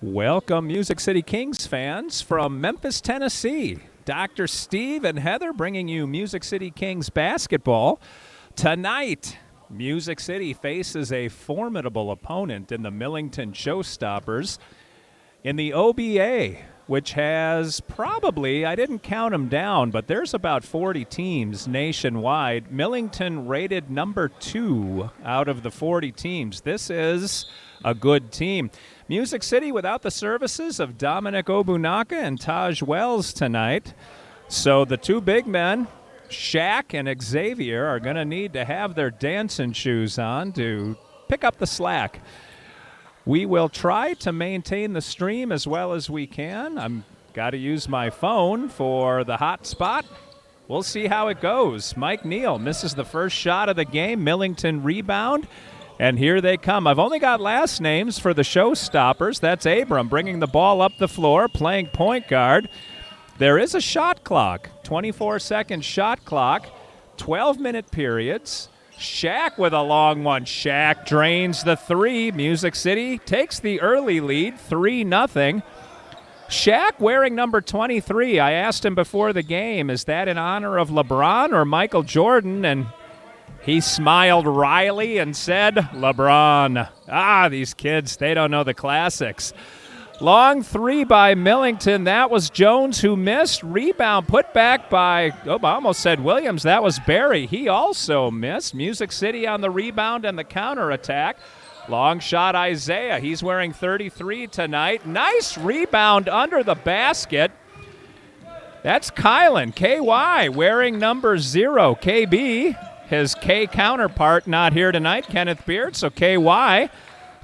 Welcome, Music City Kings fans from Memphis, Tennessee. Dr. Steve and Heather bringing you Music City Kings basketball. Tonight, Music City faces a formidable opponent in the Millington Showstoppers in the OBA, which has probably, I didn't count them down, but there's about 40 teams nationwide. Millington rated number 2 out of the 40 teams. This is a good team. Music City without the services of Dominic Obunaka and Taj Wells tonight. So the two big men, Shaq and Xavier, are going to need to have their dancing shoes on to pick up the slack. We will try to maintain the stream as well as we can. I'm got to use my phone for the hot spot. We'll see how it goes. Mike Neal misses the first shot of the game. Millington rebound. And here they come. I've only got last names for the Showstoppers. That's Abram bringing the ball up the floor, playing point guard. There is a shot clock, 24-second shot clock, 12-minute periods. Shaq with a long one. Shaq drains the three. Music City takes the early lead, 3-0. Shaq wearing number 23. I asked him before the game, is that in honor of LeBron or Michael Jordan? And he smiled wryly and said, LeBron. These kids, they don't know the classics. Long three by Millington. That was Jones who missed. Rebound put back by, I almost said Williams. That was Barry. He also missed. Music City on the rebound and the counterattack. Long shot Isaiah. He's wearing 33 tonight. Nice rebound under the basket. That's Kylan, KY, wearing number 0. KB. His K counterpart not here tonight, Kenneth Beard, so KY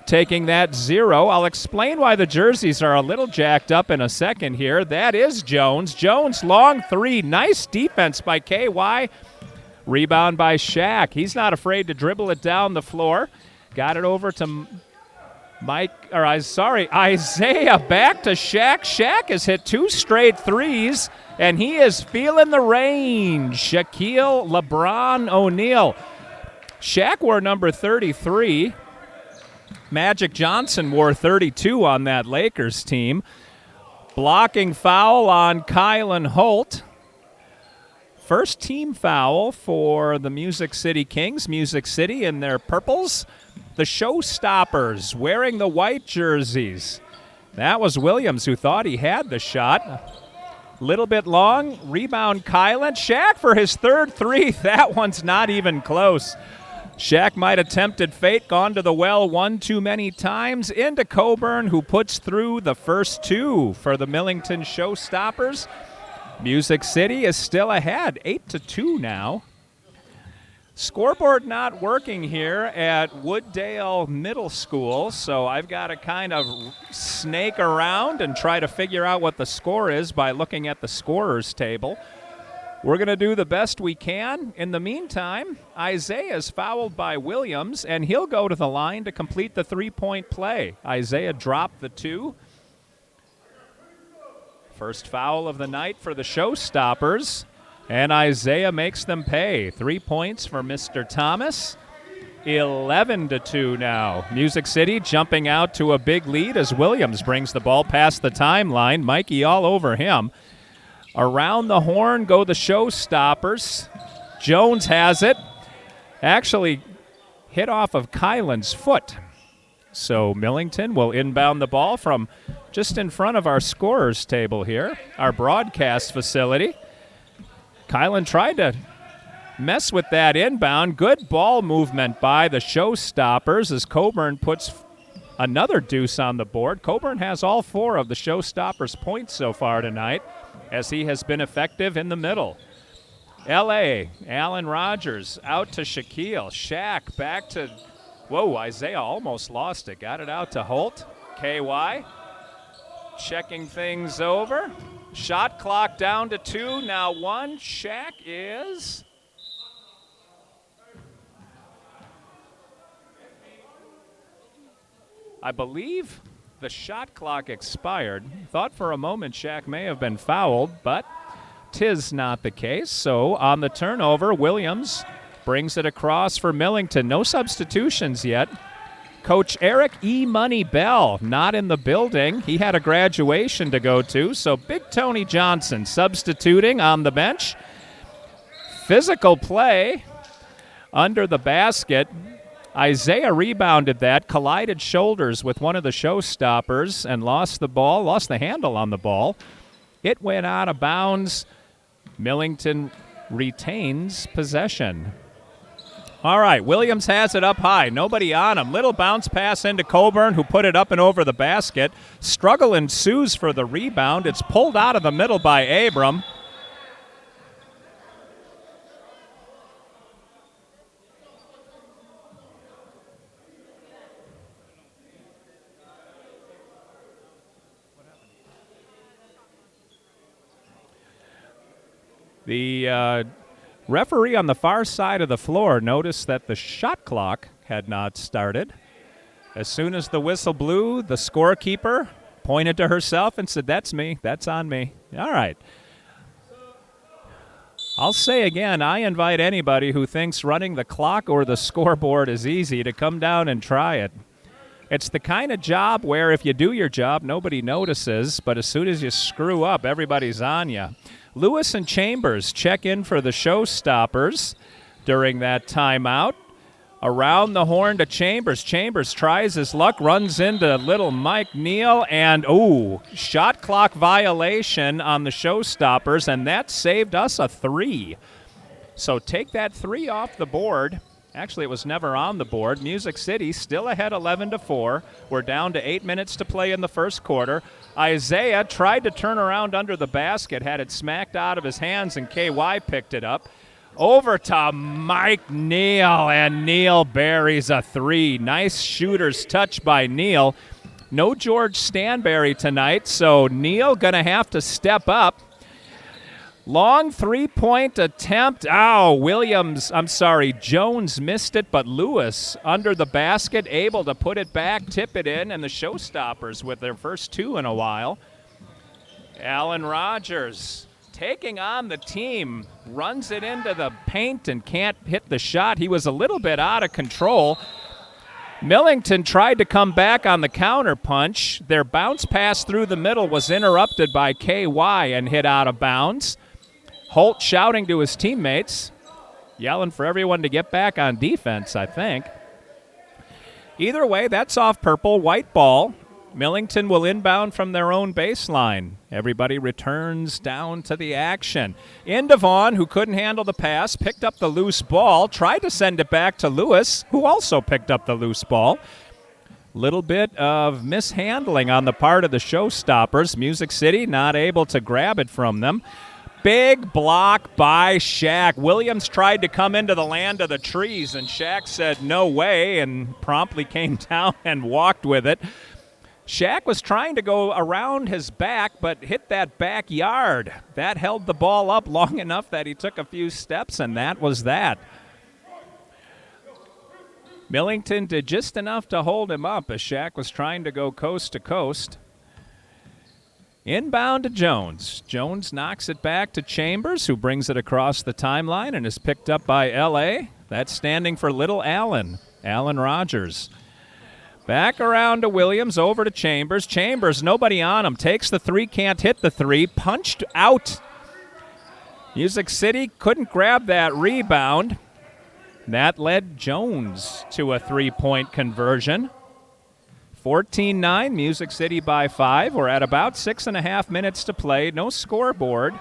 taking that 0. I'll explain why the jerseys are a little jacked up in a second here. That is Jones. Jones, long three. Nice defense by KY. Rebound by Shaq. He's not afraid to dribble it down the floor. Got it over to Isaiah. Back to Shaq. Shaq has hit 2 straight threes, and he is feeling the range. Shaquille LeBron O'Neal. Shaq wore number 33. Magic Johnson wore 32 on that Lakers team. Blocking foul on Kylan Holt. First team foul for the Music City Kings. Music City in their purples. The Showstoppers wearing the white jerseys. That was Williams who thought he had the shot. Little bit long. Rebound Kylan. Shaq for his third three. That one's not even close. Shaq might have tempted fate, gone to the well one too many times. Into Coburn, who puts through the first 2 for the Millington Showstoppers. Music City is still ahead, 8-2 now. Scoreboard not working here at Wooddale Middle School, so I've got to kind of snake around and try to figure out what the score is by looking at the scorer's table. We're going to do the best we can. In the meantime, Isaiah is fouled by Williams, and he'll go to the line to complete the 3-point play. Isaiah dropped the 2. First foul of the night for the Showstoppers, and Isaiah makes them pay. 3 points for Mr. Thomas. 11-2 now. Music City jumping out to a big lead as Williams brings the ball past the timeline. Mikey all over him. Around the horn go the Showstoppers. Jones has it. Actually hit off of Kylan's foot. So Millington will inbound the ball from just in front of our scorer's table here, our broadcast facility. Kylan tried to mess with that inbound. Good ball movement by the Showstoppers as Coburn puts another deuce on the board. Coburn has all 4 of the Showstoppers' points so far tonight as he has been effective in the middle. L.A., Allen Rogers out to Shaquille. Shaq back to, Isaiah almost lost it. Got it out to Holt. KY checking things over. Shot clock down to 2, now 1. Shaq is I believe the shot clock expired. Thought for a moment Shaq may have been fouled, but 'tis not the case. So on the turnover, Williams brings it across for Millington. No substitutions yet. Coach Eric E. Money Bell, not in the building. He had a graduation to go to, so Big Tony Johnson substituting on the bench. Physical play under the basket. Isaiah rebounded that, collided shoulders with one of the Showstoppers and lost the handle on the ball. It went out of bounds. Millington retains possession. All right, Williams has it up high. Nobody on him. Little bounce pass into Coburn, who put it up and over the basket. Struggle ensues for the rebound. It's pulled out of the middle by Abram. The referee on the far side of the floor noticed that the shot clock had not started. As soon as the whistle blew, the scorekeeper pointed to herself and said, "That's me. That's on me." All right. I'll say again, I invite anybody who thinks running the clock or the scoreboard is easy to come down and try it. It's the kind of job where if you do your job, nobody notices, but as soon as you screw up, everybody's on you. Lewis and Chambers check in for the Showstoppers during that timeout. Around the horn to Chambers. Chambers tries his luck, runs into little Mike Neal, and shot clock violation on the Showstoppers, and that saved us a 3. So take that 3 off the board. Actually, it was never on the board. Music City still ahead 11-4. We're down to 8 minutes to play in the first quarter. Isaiah tried to turn around under the basket, had it smacked out of his hands, and KY picked it up. Over to Mike Neal, and Neal buries a 3. Nice shooter's touch by Neal. No George Stanberry tonight, so Neal going to have to step up. Long three-point attempt. Jones missed it, but Lewis under the basket, able to put it back, tip it in, and the Showstoppers with their first 2 in a while. Alan Rogers taking on the team, runs it into the paint and can't hit the shot. He was a little bit out of control. Millington tried to come back on the counter punch. Their bounce pass through the middle was interrupted by KY and hit out of bounds. Holt shouting to his teammates, yelling for everyone to get back on defense, I think. Either way, that's off purple, white ball. Millington will inbound from their own baseline. Everybody returns down to the action. Into Vaughn, who couldn't handle the pass, picked up the loose ball, tried to send it back to Lewis, who also picked up the loose ball. Little bit of mishandling on the part of the Showstoppers. Music City not able to grab it from them. Big block by Shaq. Williams tried to come into the land of the trees, and Shaq said no way and promptly came down and walked with it. Shaq was trying to go around his back, but hit that backyard. That held the ball up long enough that he took a few steps, and that was that. Millington did just enough to hold him up as Shaq was trying to go coast to coast. Inbound to Jones. Jones knocks it back to Chambers, who brings it across the timeline and is picked up by L.A. That's standing for Little Allen, Alan Rogers. Back around to Williams, over to Chambers. Chambers, nobody on him. Takes the 3, can't hit the 3. Punched out. Music City couldn't grab that rebound. That led Jones to a 3-point conversion. 14-9, Music City by 5. We're at about 6.5 minutes to play. No scoreboard.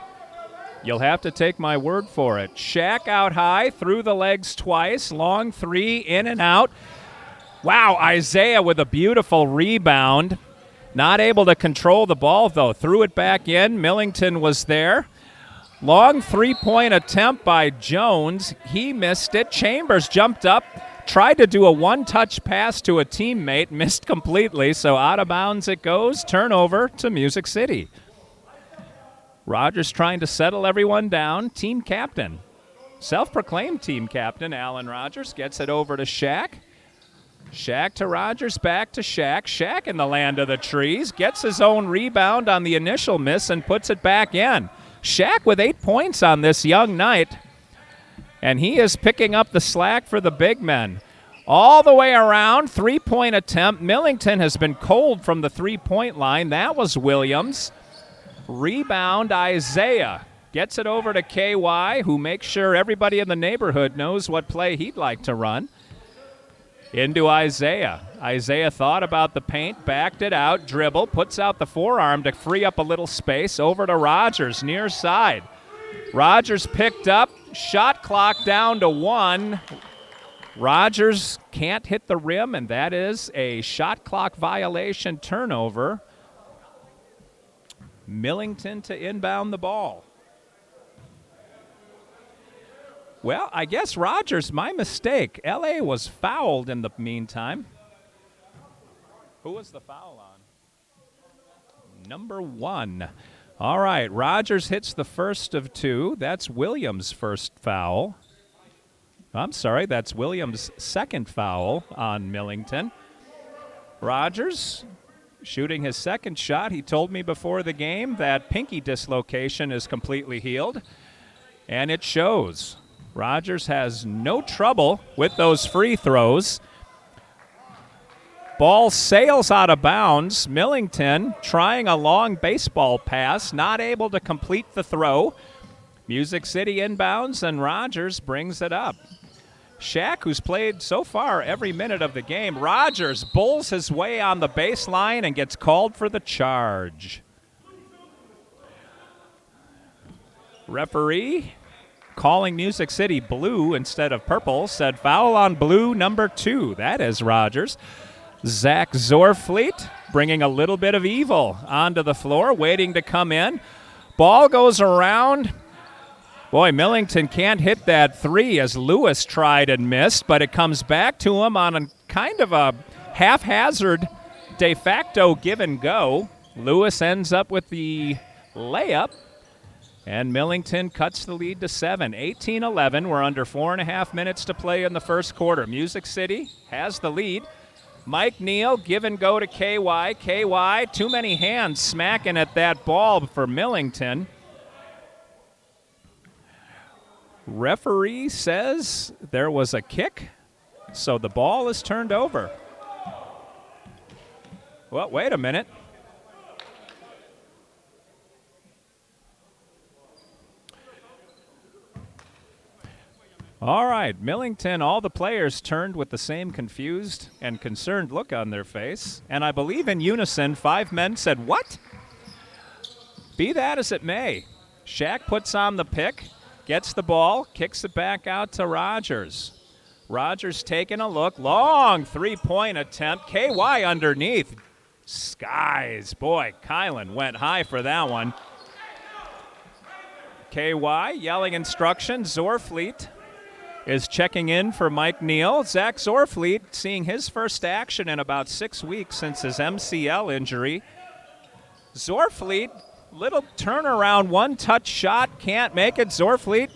You'll have to take my word for it. Shaq out high, through the legs twice. Long 3, in and out. Wow, Isaiah with a beautiful rebound. Not able to control the ball, though. Threw it back in. Millington was there. Long 3-point attempt by Jones. He missed it. Chambers jumped up, tried to do a one-touch pass to a teammate, missed completely, so out of bounds it goes. Turnover to Music City. Rogers trying to settle everyone down. Team captain, self-proclaimed team captain, Alan Rogers, gets it over to Shaq. Shaq to Rogers, back to Shaq. Shaq in the land of the trees, gets his own rebound on the initial miss and puts it back in. Shaq with 8 points on this young night, and he is picking up the slack for the big men. All the way around, three-point attempt. Millington has been cold from the three-point line. That was Williams. Rebound, Isaiah. Gets it over to KY, who makes sure everybody in the neighborhood knows what play he'd like to run. Into Isaiah. Isaiah thought about the paint, backed it out, dribble, puts out the forearm to free up a little space. Over to Rogers, near side. Rogers picked up, shot clock down to 1. Rogers can't hit the rim, and that is a shot clock violation turnover. Millington to inbound the ball. Well, I guess Rogers, my mistake. LA was fouled in the meantime. Who was the foul on? Number 1. All right, Rogers hits the first of 2. That's Williams' first foul. I'm sorry, that's Williams' second foul on Millington. Rogers shooting his second shot. He told me before the game that pinky dislocation is completely healed, and it shows. Rogers has no trouble with those free throws. Ball sails out of bounds. Millington trying a long baseball pass, not able to complete the throw. Music City inbounds, and Rogers brings it up. Shaq, who's played so far every minute of the game. Rogers bulls his way on the baseline and gets called for the charge. Referee calling Music City blue instead of purple said foul on blue number 2. That is Rogers. Zach Zorfleet bringing a little bit of evil onto the floor, waiting to come in. Ball goes around. Boy, Millington can't hit that 3 as Lewis tried and missed, but it comes back to him on a kind of a haphazard de facto give and go. Lewis ends up with the layup, and Millington cuts the lead to 7. 18-11. We're under 4.5 minutes to play in the first quarter. Music City has the lead. Mike Neal, give and go to KY. KY, too many hands smacking at that ball for Millington. Referee says there was a kick, so the ball is turned over. Well, wait a minute. All right, Millington, all the players turned with the same confused and concerned look on their face. And I believe in unison, 5 men said, "What?" Be that as it may, Shaq puts on the pick, gets the ball, kicks it back out to Rogers. Rogers taking a look, long three-point attempt. KY underneath. Skies. Boy, Kylan went high for that one. KY yelling instructions. Zorfleet is checking in for Mike Neal. Zach Zorfleet seeing his first action in about 6 weeks since his MCL injury. Zorfleet, little turnaround, one-touch shot, can't make it. Zorfleet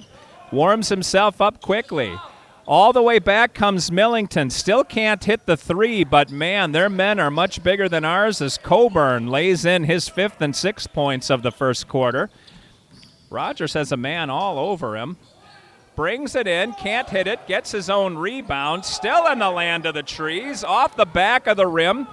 warms himself up quickly. All the way back comes Millington. Still can't hit the 3, but man, their men are much bigger than ours as Coburn lays in his 5th and 6th points of the first quarter. Rogers has a man all over him. Brings it in, can't hit it, gets his own rebound, still in the land of the trees, off the back of the rim.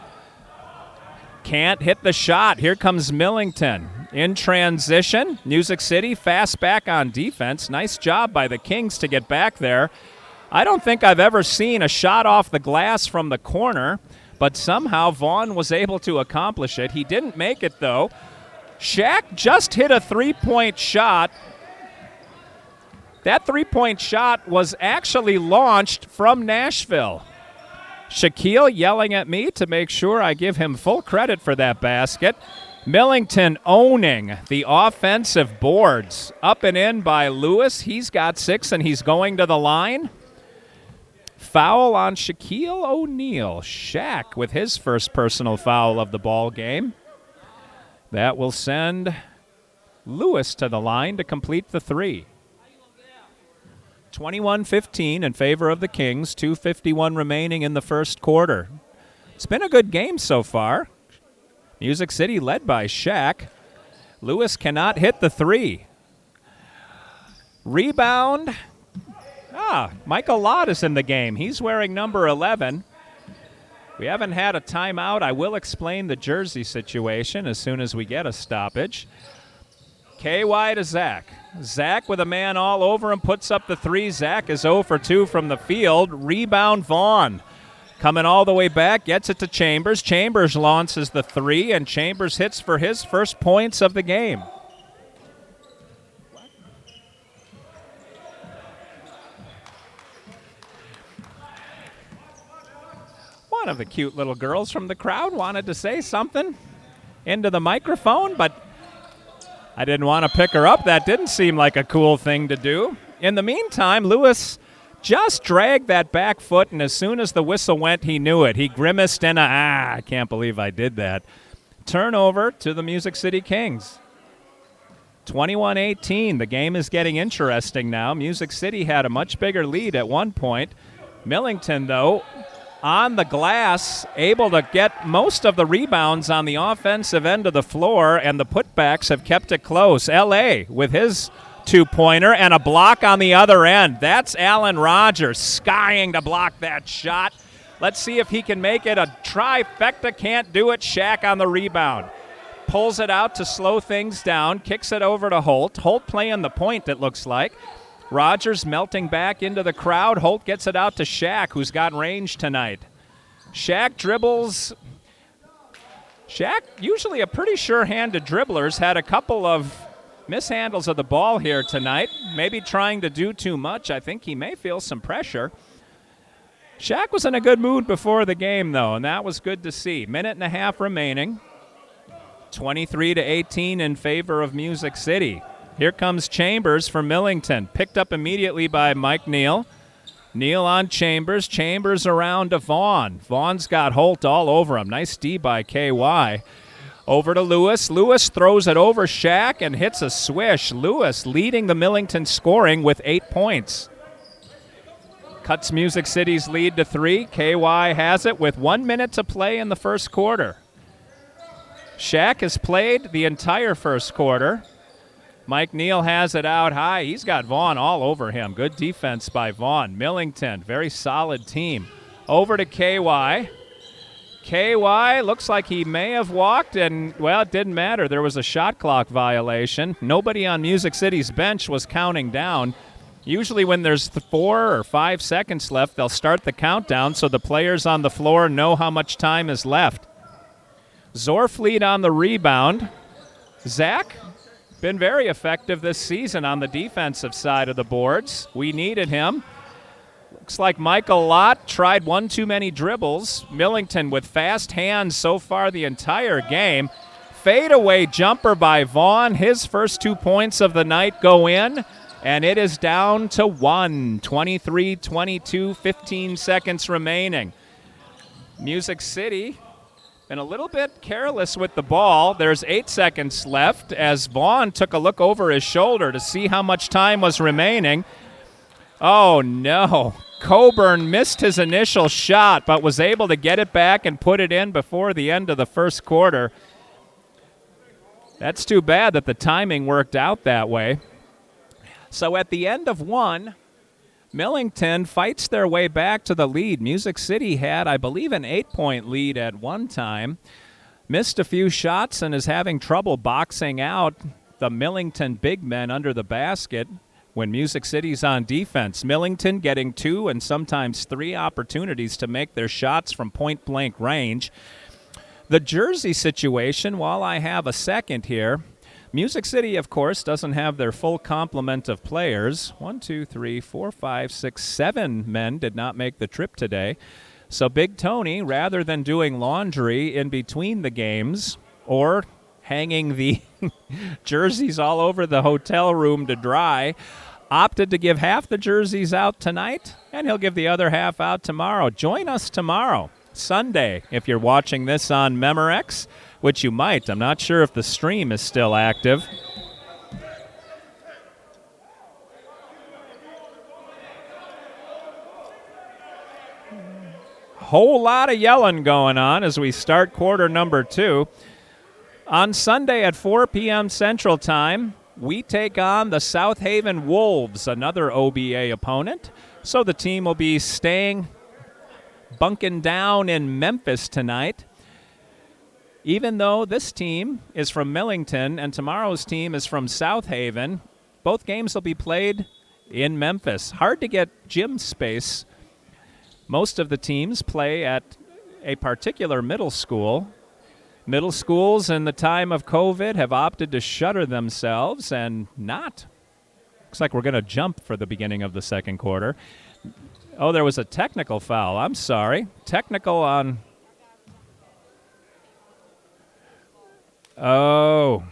Can't hit the shot. Here comes Millington. In transition, Music City fast back on defense. Nice job by the Kings to get back there. I don't think I've ever seen a shot off the glass from the corner, but somehow Vaughn was able to accomplish it. He didn't make it, though. Shaq just hit a three-point shot. That three-point shot was actually launched from Nashville. Shaquille yelling at me to make sure I give him full credit for that basket. Millington owning the offensive boards. Up and in by Lewis. He's got 6 and he's going to the line. Foul on Shaquille O'Neal. Shaq with his first personal foul of the ball game. That will send Lewis to the line to complete the 3. 21-15 in favor of the Kings. 2:51 remaining in the first quarter. It's been a good game so far. Music City led by Shaq. Lewis cannot hit the 3. Rebound. Michael Lott is in the game. He's wearing number 11. We haven't had a timeout. I will explain the jersey situation as soon as we get a stoppage. KY to Zach. Zach with a man all over him puts up the three. Zach is 0 for 2 from the field. Rebound Vaughn. Coming all the way back, gets it to Chambers. Chambers launches the three, and Chambers hits for his first points of the game. One of the cute little girls from the crowd wanted to say something into the microphone, but I didn't want to pick her up. That didn't seem like a cool thing to do. In the meantime, Lewis just dragged that back foot, and as soon as the whistle went, he knew it. He grimaced and I can't believe I did that. Turnover to the Music City Kings. 21-18. The game is getting interesting now. Music City had a much bigger lead at one point. Millington, though, on the glass, able to get most of the rebounds on the offensive end of the floor, and the putbacks have kept it close. L.A. with his two-pointer and a block on the other end. That's Alan Rogers skying to block that shot. Let's see if he can make it a trifecta. Can't do it. Shaq on the rebound. Pulls it out to slow things down, kicks it over to Holt. Holt playing the point, it looks like. Rogers melting back into the crowd. Holt gets it out to Shaq, who's got range tonight. Shaq dribbles. Shaq, usually a pretty sure-handed dribblers, had a couple of mishandles of the ball here tonight. Maybe trying to do too much. I think he may feel some pressure. Shaq was in a good mood before the game, though, and that was good to see. Minute and a half remaining. 23-18 in favor of Music City. Here comes Chambers for Millington. Picked up immediately by Mike Neal. Neal on Chambers. Chambers around to Vaughn. Vaughn's got Holt all over him. Nice D by KY. Over to Lewis. Lewis throws it over Shaq and hits a swish. Lewis leading the Millington scoring with 8 points. Cuts Music City's lead to 3. KY has it with 1 minute to play in the first quarter. Shaq has played the entire first quarter. Mike Neal has it out high. He's got Vaughn all over him. Good defense by Vaughn. Millington, very solid team. Over to KY. KY looks like he may have walked, and, well, it didn't matter. There was a shot clock violation. Nobody on Music City's bench was counting down. Usually when there's 4 or 5 seconds left, they'll start the countdown so the players on the floor know how much time is left. Zorfleet on the rebound. Zach, been very effective this season on the defensive side of the boards. We needed him. Looks like Michael Lott tried one too many dribbles. Millington with fast hands so far the entire game. Fadeaway jumper by Vaughn. His first 2 points of the night go in, and it is down to 1. 23-22, 15 seconds remaining. Music City been a little bit careless with the ball. There's 8 seconds left as Vaughn took a look over his shoulder to see how much time was remaining. Oh, no. Coburn missed his initial shot but was able to get it back and put it in before the end of the first quarter. That's too bad that the timing worked out that way. So at the end of 1, Millington fights their way back to the lead. Music City had, I believe, an 8-point lead at one time. Missed a few shots and is having trouble boxing out the Millington big men under the basket when Music City's on defense. Millington getting 2 and sometimes 3 opportunities to make their shots from point-blank range. The jersey situation, while I have a second here, Music City, of course, doesn't have their full complement of players. 1, 2, 3, 4, 5, 6, 7 men did not make the trip today. So Big Tony, rather than doing laundry in between the games or hanging the jerseys all over the hotel room to dry, opted to give half the jerseys out tonight, and he'll give the other half out tomorrow. Join us tomorrow, Sunday, if you're watching this on Memorex, which you might. I'm not sure if the stream is still active. Whole lot of yelling going on as we start quarter number 2. On Sunday at 4 p.m. Central Time, we take on the South Haven Wolves, another OBA opponent. So the team will be bunking down in Memphis tonight. Even though this team is from Millington and tomorrow's team is from South Haven, both games will be played in Memphis. Hard to get gym space. Most of the teams play at a particular middle school. Middle schools in the time of COVID have opted to shutter themselves and not. Looks like we're going to jump for the beginning of the second quarter. Oh, there was a technical foul. I'm sorry. Technical on... Oh.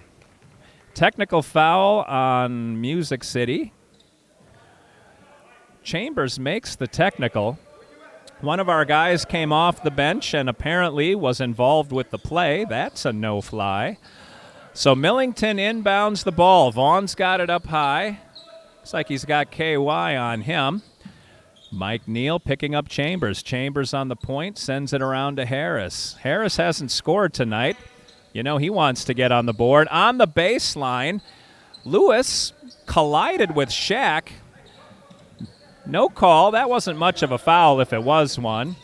Technical foul on Music City. Chambers makes the technical. One of our guys came off the bench and apparently was involved with the play. That's a no-fly. So Millington inbounds the ball. Vaughn's got it up high. Looks like he's got KY on him. Mike Neal picking up Chambers. Chambers on the point, sends it around to Harris. Harris hasn't scored tonight. You know he wants to get on the board. On the baseline, Lewis collided with Shaq. No call. That wasn't much of a foul if it was one.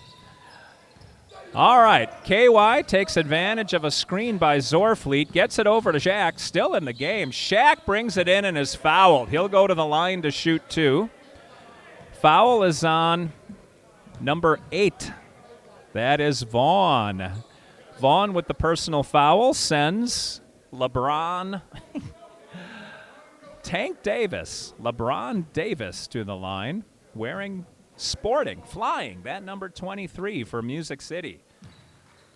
All right, KY takes advantage of a screen by Zorfleet, gets it over to Shaq, still in the game. Shaq brings it in and is fouled. He'll go to the line to shoot two. Foul is on number 8. That is Vaughn. Vaughn with the personal foul sends LeBron Davis to the line, flying that number 23 for Music City.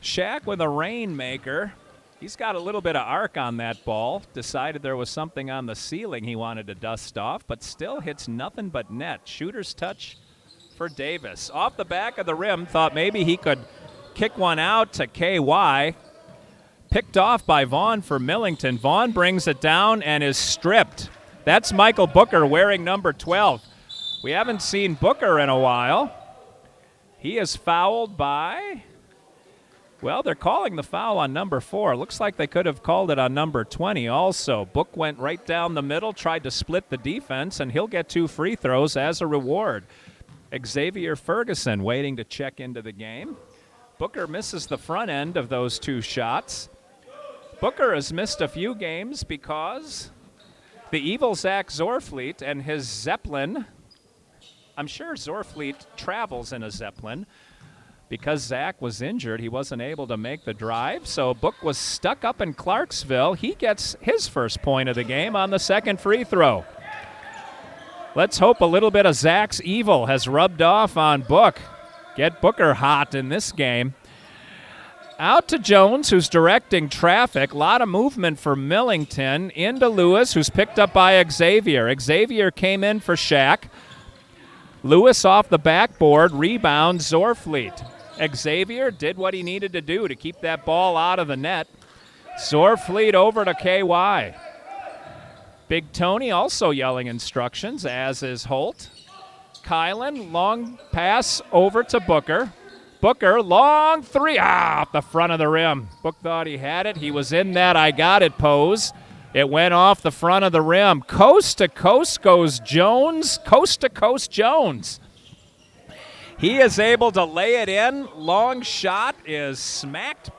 Shaq with a rainmaker. He's got a little bit of arc on that ball. Decided there was something on the ceiling he wanted to dust off, but still hits nothing but net. Shooter's touch for Davis. Off the back of the rim, thought maybe he could kick one out to KY. Picked off by Vaughn for Millington. Vaughn brings it down and is stripped. That's Michael Booker wearing number 12. We haven't seen Booker in a while. He is fouled by, well, they're calling the foul on number 4. Looks like they could have called it on number 20 also. Book went right down the middle, tried to split the defense, and he'll get 2 free throws as a reward. Xavier Ferguson waiting to check into the game. Booker misses the front end of those 2 shots. Booker has missed a few games because the evil Zach Zorfleet and his Zeppelin, I'm sure Zorfleet travels in a Zeppelin. Because Zach was injured, he wasn't able to make the drive, so Book was stuck up in Clarksville. He gets his first point of the game on the second free throw. Let's hope a little bit of Zach's evil has rubbed off on Book. Get Booker hot in this game. Out to Jones, who's directing traffic. A lot of movement for Millington. Into Lewis, who's picked up by Xavier. Xavier came in for Shaq. Lewis off the backboard, rebound, Zorfleet. Xavier did what he needed to do to keep that ball out of the net. Zorfleet over to KY. Big Tony also yelling instructions, as is Holt. Kylan, long pass over to Booker. Booker, long 3, off the front of the rim. Book thought he had it. He was in that I got it pose. It went off the front of the rim. Coast to coast goes Jones. Coast to coast Jones. He is able to lay it in. Long shot is smacked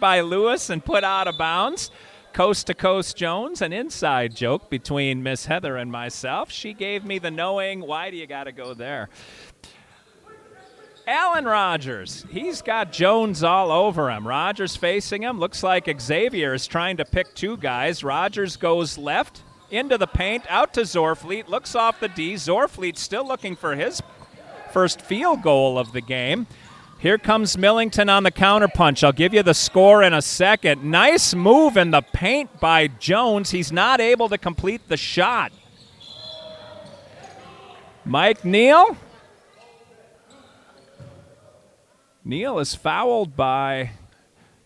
by Lewis and put out of bounds. Coast to coast Jones, an inside joke between Miss Heather and myself. She gave me the knowing, why do you got to go there? Alan Rogers, he's got Jones all over him. Rogers facing him. Looks like Xavier is trying to pick 2 guys. Rogers goes left into the paint, out to Zorfleet, looks off the D. Zorfleet still looking for his first field goal of the game. Here comes Millington on the counterpunch. I'll give you the score in a second. Nice move in the paint by Jones. He's not able to complete the shot. Mike Neal. Neal is fouled by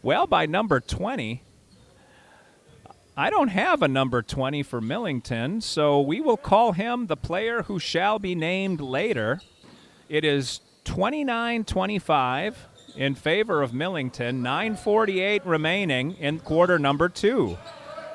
number 20. I don't have a number 20 for Millington, so we will call him the player who shall be named later. It is 29-25 in favor of Millington, 9:48 remaining in quarter number 2.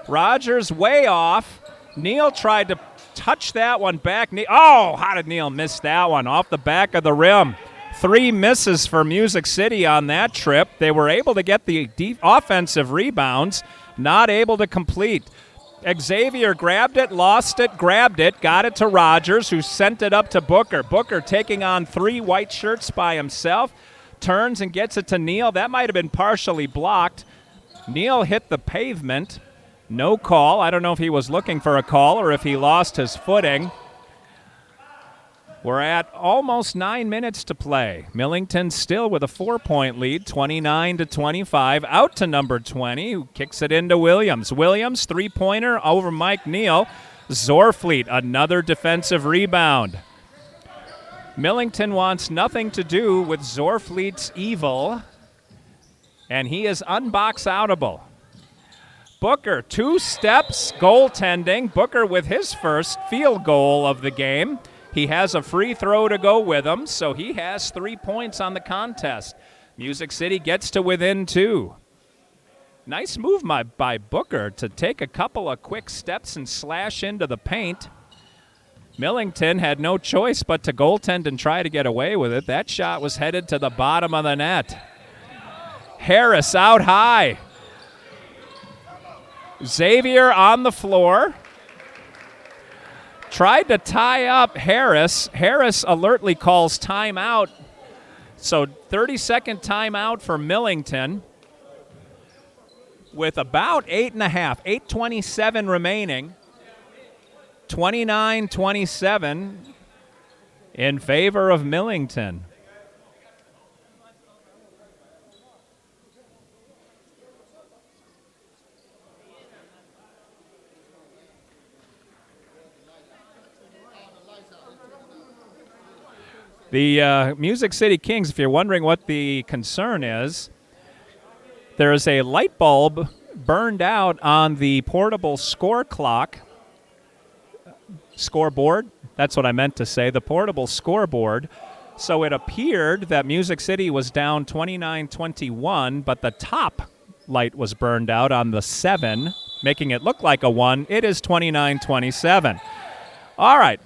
Rogers way off. Neal tried to touch that one back. Oh, how did Neal miss that one? Off the back of the rim. 3 misses for Music City on that trip. They were able to get the offensive rebounds, not able to complete. Xavier grabbed it, lost it, grabbed it, got it to Rogers, who sent it up to Booker. Booker taking on 3 white shirts by himself, turns and gets it to Neal. That might have been partially blocked. Neal hit the pavement. No call. I don't know if he was looking for a call or if he lost his footing. We're at almost 9 minutes to play. Millington still with a 4-point lead, 29-25. Out to number 20, who kicks it into Williams. Williams, 3-pointer over Mike Neal. Zorfleet, another defensive rebound. Millington wants nothing to do with Zorfleet's evil, and he is unbox outable. Booker, 2 steps, goaltending. Booker with his first field goal of the game. He has a free throw to go with him, so he has 3 points on the contest. Music City gets to within 2. Nice move by Booker to take a couple of quick steps and slash into the paint. Millington had no choice but to goaltend and try to get away with it. That shot was headed to the bottom of the net. Harris out high. Xavier on the floor. Tried to tie up Harris. Harris alertly calls timeout. So 30-second timeout for Millington with about 8.27 remaining. 29-27 in favor of Millington. The Music City Kings, if you're wondering what the concern is, there is a light bulb burned out on the portable scoreboard. That's what I meant to say, the portable scoreboard. So it appeared that Music City was down 29-21, but the top light was burned out on the 7, making it look like a 1. It is 29-27. All right.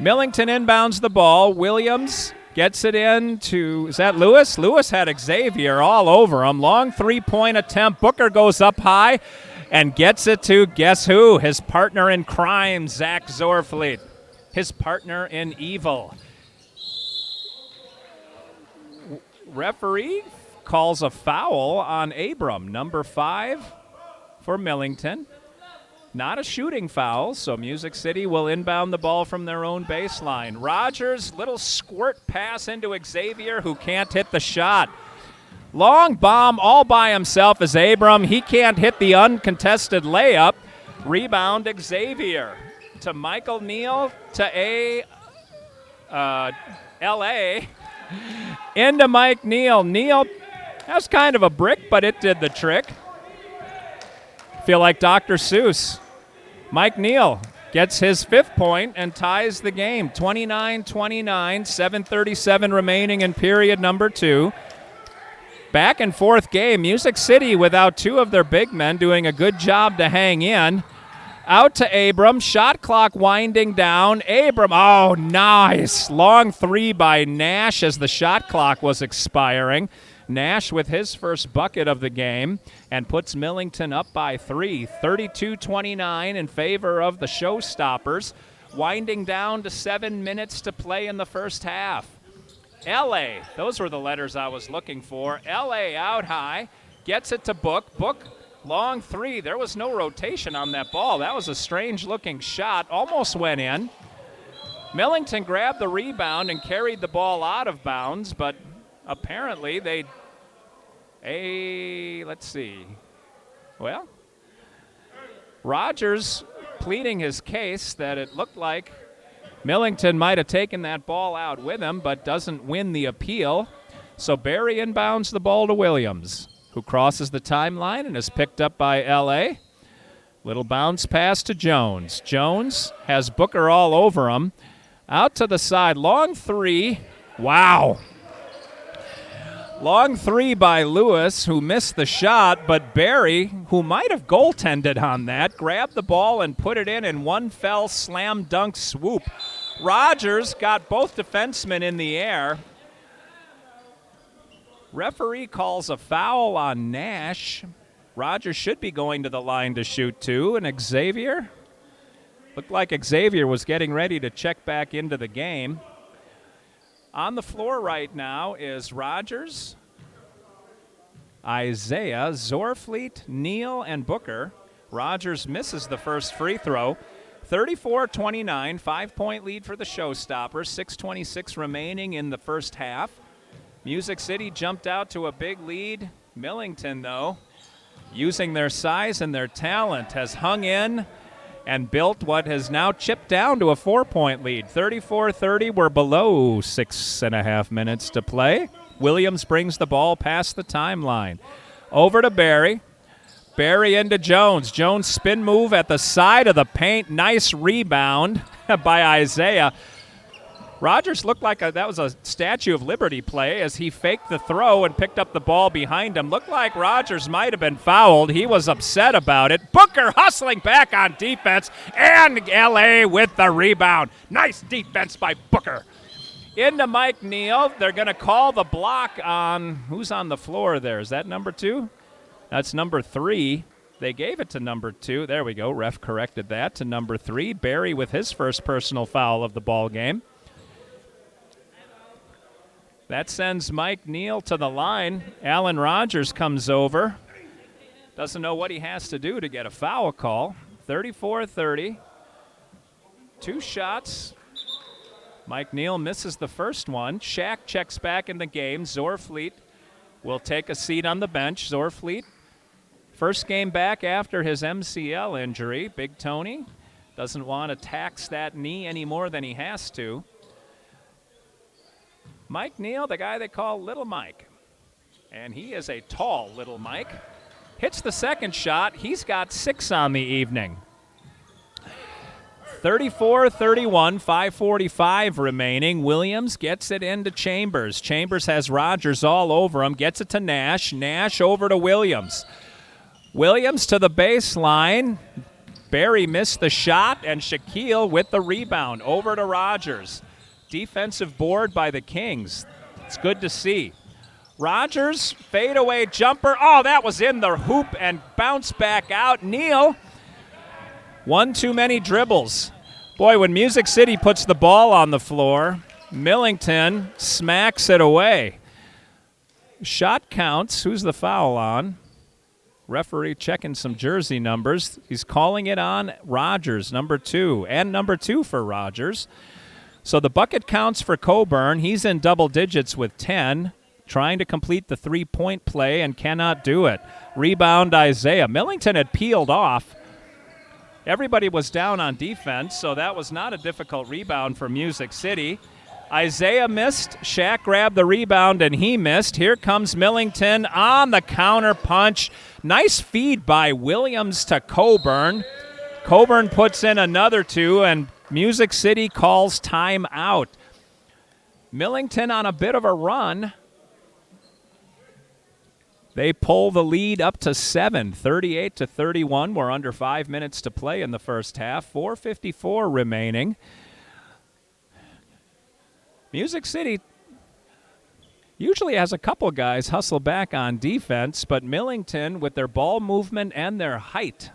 Millington inbounds the ball. Williams gets it in to, is that Lewis? Lewis had Xavier all over him. Long 3-point attempt. Booker goes up high and gets it to, guess who? His partner in crime, Zach Zorfleet. His partner in evil. Referee calls a foul on Abram, number 5 for Millington. Not a shooting foul, so Music City will inbound the ball from their own baseline. Rogers, little squirt pass into Xavier, who can't hit the shot. Long bomb all by himself is Abram. He can't hit the uncontested layup. Rebound Xavier to Michael Neal to L.A. Into Mike Neal. Neal, that's kind of a brick, but it did the trick. Feel like Dr. Seuss. Mike Neal gets his 5th point and ties the game. 29-29, 7:37 remaining in period number 2. Back and forth game. Music City without 2 of their big men doing a good job to hang in. Out to Abram. Shot clock winding down. Abram, oh, nice. Long 3 by Nash as the shot clock was expiring. Nash with his first bucket of the game and puts Millington up by 3. 32-29 in favor of the Showstoppers. Winding down to 7 minutes to play in the first half. L.A., those were the letters I was looking for. L.A. out high, gets it to Book. Book, long 3. There was no rotation on that ball. That was a strange-looking shot. Almost went in. Millington grabbed the rebound and carried the ball out of bounds, but apparently let's see. Well, Rogers pleading his case that it looked like Millington might have taken that ball out with him, but doesn't win the appeal. So Barry inbounds the ball to Williams, who crosses the timeline and is picked up by L.A. Little bounce pass to Jones. Jones has Booker all over him. Out to the side, long 3. Wow. Long three by Lewis, who missed the shot, but Barry, who might have goaltended on that, grabbed the ball and put it in one fell slam dunk swoop. Rogers got both defensemen in the air. Referee calls a foul on Nash. Rogers should be going to the line to shoot too, and Xavier? Looked like Xavier was getting ready to check back into the game. On the floor right now is Rogers, Isaiah, Zorfleet, Neal, and Booker. Rogers misses the first free throw. 34-29, 5-point lead for the Showstoppers, 6:26 remaining in the first half. Music City jumped out to a big lead. Millington, though, using their size and their talent, has hung in and built what has now chipped down to a 4-point lead. 34-30, we're below 6.5 minutes to play. Williams brings the ball past the timeline. Over to Barry. Barry into Jones. Jones spin move at the side of the paint. Nice rebound by Isaiah. Rogers looked like that was a Statue of Liberty play as he faked the throw and picked up the ball behind him. Looked like Rogers might have been fouled. He was upset about it. Booker hustling back on defense, and L.A. with the rebound. Nice defense by Booker. Into Mike Neal. They're going to call the block on, who's on the floor there? Is that number 2? That's number 3. They gave it to number 2. There we go. Ref corrected that to number 3. Barry with his first personal foul of the ball game. That sends Mike Neal to the line. Alan Rogers comes over. Doesn't know what he has to do to get a foul call. 34-30. 2 shots. Mike Neal misses the first one. Shaq checks back in the game. Zorfleet will take a seat on the bench. Zorfleet, first game back after his MCL injury. Big Tony doesn't want to tax that knee any more than he has to. Mike Neal, the guy they call Little Mike. And he is a tall Little Mike. Hits the second shot. He's got 6 on the evening. 34-31, 5:45 remaining. Williams gets it into Chambers. Chambers has Rogers all over him. Gets it to Nash. Nash over to Williams. Williams to the baseline. Barry missed the shot, and Shaquille with the rebound. Over to Rogers. Defensive board by the Kings. It's good to see. Rogers, fadeaway jumper. Oh, that was in the hoop and bounced back out. Neal, one too many dribbles. Boy, when Music City puts the ball on the floor, Millington smacks it away. Shot counts. Who's the foul on? Referee checking some jersey numbers. He's calling it on Rogers, number 2, and number 2 for Rogers. So the bucket counts for Coburn. He's in double digits with 10, trying to complete the 3-point play and cannot do it. Rebound Isaiah. Millington had peeled off. Everybody was down on defense, so that was not a difficult rebound for Music City. Isaiah missed. Shaq grabbed the rebound, and he missed. Here comes Millington on the counter punch. Nice feed by Williams to Coburn. Coburn puts in another 2, and Music City calls time out. Millington on a bit of a run. They pull the lead up to 7, 38-31. We're under 5 minutes to play in the first half. 4:54 remaining. Music City usually has a couple guys hustle back on defense, but Millington, with their ball movement and their height,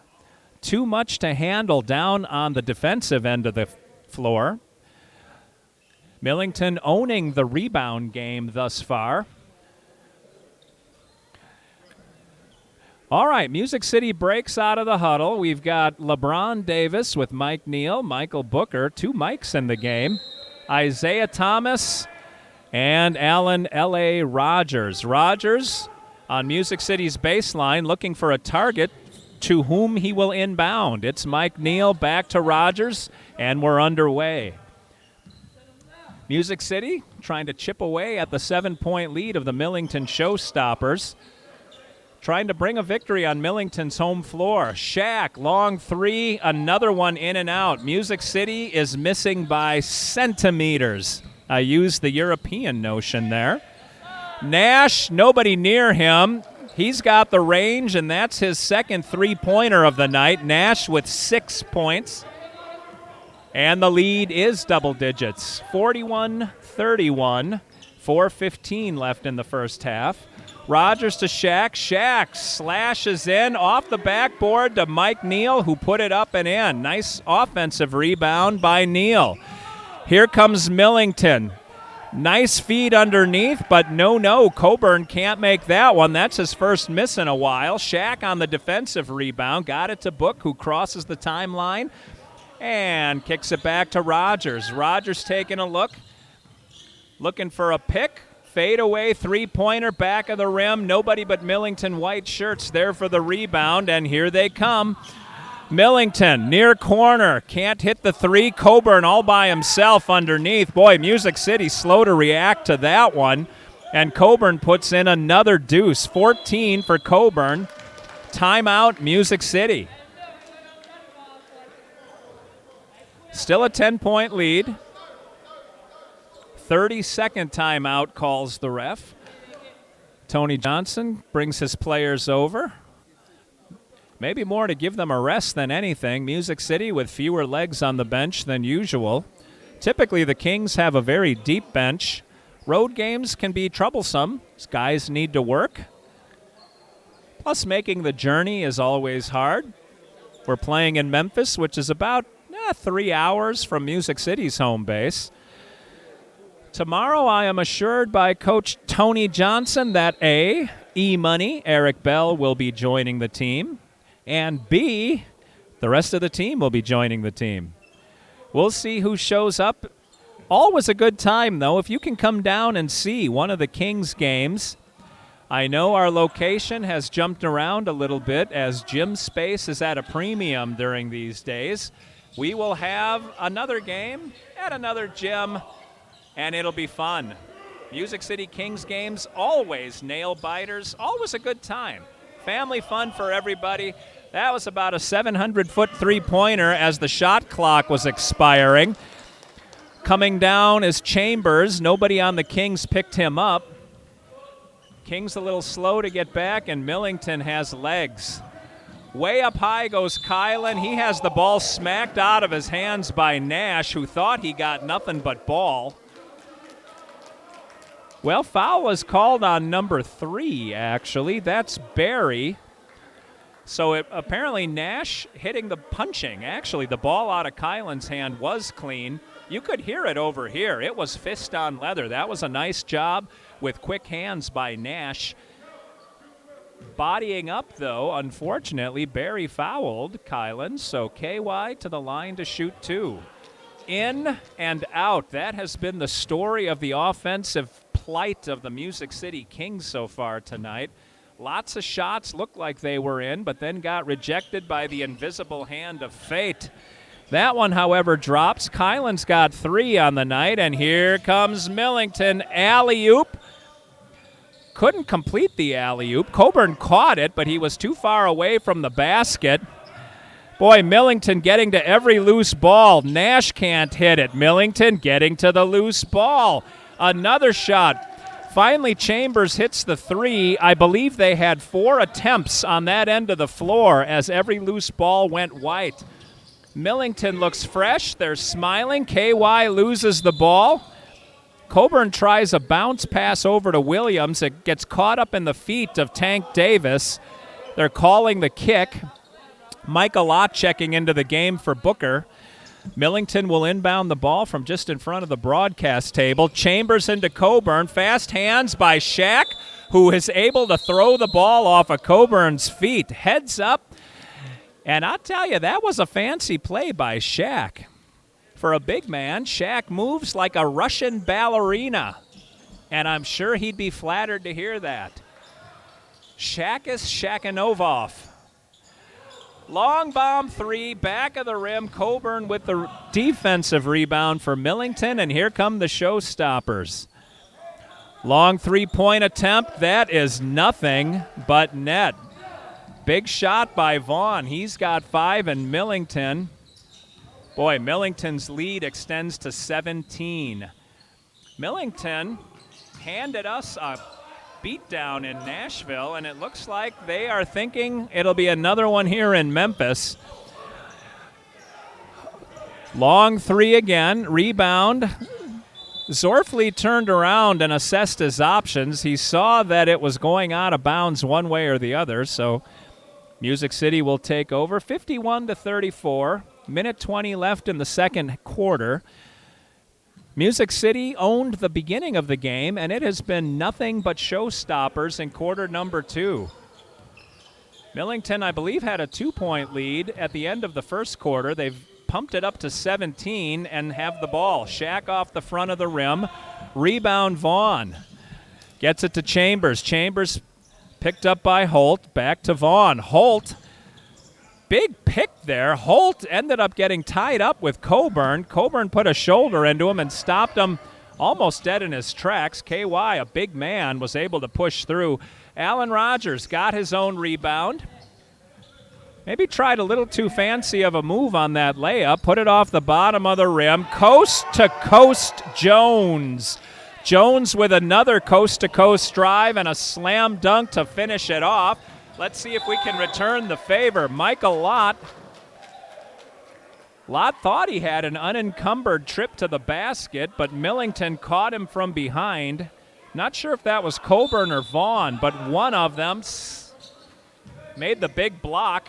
too much to handle down on the defensive end of the floor. Millington owning the rebound game thus far. All right, Music City breaks out of the huddle. We've got LeBron Davis with Mike Neal, Michael Booker, 2 Mikes in the game, Isaiah Thomas, and Alan L.A. Rogers. Rogers on Music City's baseline looking for a target to whom he will inbound. It's Mike Neal back to Rogers, and we're underway. Music City trying to chip away at the 7-point lead of the Millington Showstoppers. Trying to bring a victory on Millington's home floor. Shaq, long 3, another one in and out. Music City is missing by centimeters. I used the European notion there. Nash, nobody near him. He's got the range, and that's his second three-pointer of the night. Nash with 6 points. And the lead is double digits, 41-31, 4:15 left in the first half. Rogers to Shaq. Shaq slashes in off the backboard to Mike Neal, who put it up and in. Nice offensive rebound by Neal. Here comes Millington. Nice feed underneath, but no. Coburn can't make that one. That's his first miss in a while. Shaq on the defensive rebound. Got it to Book, who crosses the timeline and kicks it back to Rogers. Rogers taking a look. Looking for a pick. Fade away, three-pointer, back of the rim. Nobody but Millington white shirts there for the rebound, and here they come. Millington, near corner, can't hit the three. Coburn all by himself underneath. Boy, Music City slow to react to that one. And Coburn puts in another deuce. 14 for Coburn. Timeout, Music City. Still a 10-point lead. 32nd timeout calls the ref. Tony Johnson brings his players over. Maybe more to give them a rest than anything. Music City with fewer legs on the bench than usual. Typically, the Kings have a very deep bench. Road games can be troublesome. Guys need to work. Plus, making the journey is always hard. We're playing in Memphis, which is about 3 hours from Music City's home base. Tomorrow, I am assured by Coach Tony Johnson that A, E-Money, Eric Bell, will be joining the team. And B, the rest of the team will be joining the team. We'll see who shows up. Always a good time, though, if you can come down and see one of the Kings games. I know our location has jumped around a little bit as gym space is at a premium during these days. We will have another game at another gym, and it'll be fun. Music City Kings games, always nail-biters, always a good time. Family fun for everybody. That was about a 700-foot three-pointer as the shot clock was expiring. Coming down is Chambers. Nobody on the Kings picked him up. Kings a little slow to get back, and Millington has legs. Way up high goes Kylan. He has the ball smacked out of his hands by Nash, who thought he got nothing but ball. Well, foul was called on number 3, actually. That's Barry. So apparently Nash hitting the punching. Actually, the ball out of Kylan's hand was clean. You could hear it over here. It was fist on leather. That was a nice job with quick hands by Nash. Bodying up, though, unfortunately, Barry fouled Kylan. So KY to the line to shoot 2. In and out. That has been the story of the offensive plight of the Music City Kings so far tonight. Lots of shots looked like they were in, but then got rejected by the invisible hand of fate. That one, however, drops. Kylan's got 3 on the night, and here comes Millington. Alley-oop. Couldn't complete the alley-oop. Coburn caught it, but he was too far away from the basket. Boy, Millington getting to every loose ball. Nash can't hit it. Millington getting to the loose ball. Another shot. Finally, Chambers hits the 3. I believe they had 4 attempts on that end of the floor as every loose ball went white. Millington looks fresh. They're smiling. KY loses the ball. Coburn tries a bounce pass over to Williams. It gets caught up in the feet of Tank Davis. They're calling the kick. Mike Alott checking into the game for Booker. Millington will inbound the ball from just in front of the broadcast table. Chambers into Coburn. Fast hands by Shaq, who is able to throw the ball off of Coburn's feet. Heads up. And I'll tell you, that was a fancy play by Shaq. For a big man, Shaq moves like a Russian ballerina. And I'm sure he'd be flattered to hear that. Shakis Shakinovov. Long bomb 3, back of the rim. Coburn with the defensive rebound for Millington, and here come the Showstoppers. Long three-point attempt. That is nothing but net. Big shot by Vaughn. He's got 5, and Millington. Boy, Millington's lead extends to 17. Millington handed us a beatdown in Nashville, and it looks like they are thinking it'll be another one here in Memphis. Long three again, rebound. Zorfley turned around and assessed his options. He saw that it was going out of bounds one way or the other, so Music City will take over 51-34. Minute 20 left in the second quarter. Music City owned the beginning of the game, and it has been nothing but showstoppers in quarter number 2. Millington, I believe, had a 2-point lead at the end of the first quarter. They've pumped it up to 17 and have the ball. Shack off the front of the rim. Rebound Vaughn. Gets it to Chambers. Chambers picked up by Holt. Back to Vaughn. Holt. Big pick there. Holt ended up getting tied up with Coburn. Coburn put a shoulder into him and stopped him almost dead in his tracks. KY, a big man, was able to push through. Allen Rogers got his own rebound. Maybe tried a little too fancy of a move on that layup. Put it off the bottom of the rim. Coast-to-coast Jones. Jones with another coast-to-coast drive and a slam dunk to finish it off. Let's see if we can return the favor. Michael Lott. Lott thought he had an unencumbered trip to the basket, but Millington caught him from behind. Not sure if that was Coburn or Vaughn, but one of them made the big block.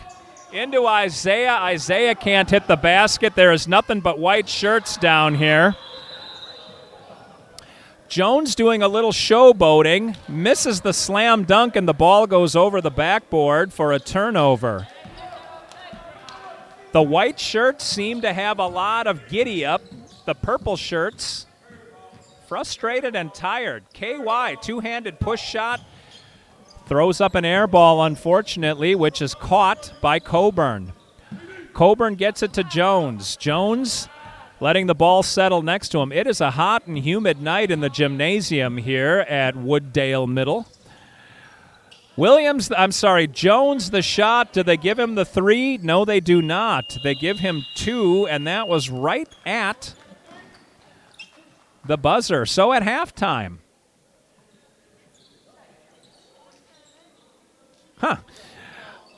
Into Isaiah. Isaiah can't hit the basket. There is nothing but white shirts down here. Jones doing a little showboating, misses the slam dunk, and the ball goes over the backboard for a turnover. The white shirts seem to have a lot of giddy up. The purple shirts frustrated and tired. KY, two-handed push shot. Throws up an air ball, unfortunately, which is caught by Coburn. Coburn gets it to Jones. Jones letting the ball settle next to him. It is a hot and humid night in the gymnasium here at Wooddale Middle. Jones the shot. Do they give him the three? No, they do not. They give him two, and that was right at the buzzer. So at halftime.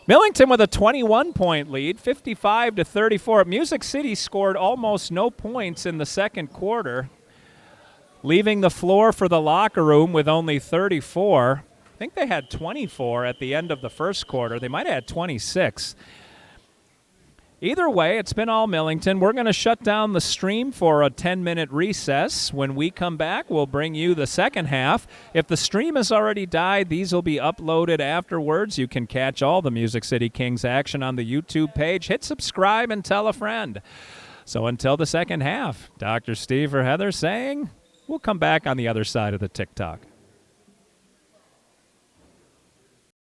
Millington with a 21-point lead, 55-34. Music City scored almost no points in the second quarter, leaving the floor for the locker room with only 34. I think they had 24 at the end of the first quarter. They might have had 26. Either way, it's been all Millington. We're going to shut down the stream for a 10-minute recess. When we come back, we'll bring you the second half. If the stream has already died, these will be uploaded afterwards. You can catch all the Music City Kings action on the YouTube page. Hit subscribe and tell a friend. So until the second half, Dr. Steve or Heather saying we'll come back on the other side of the TikTok.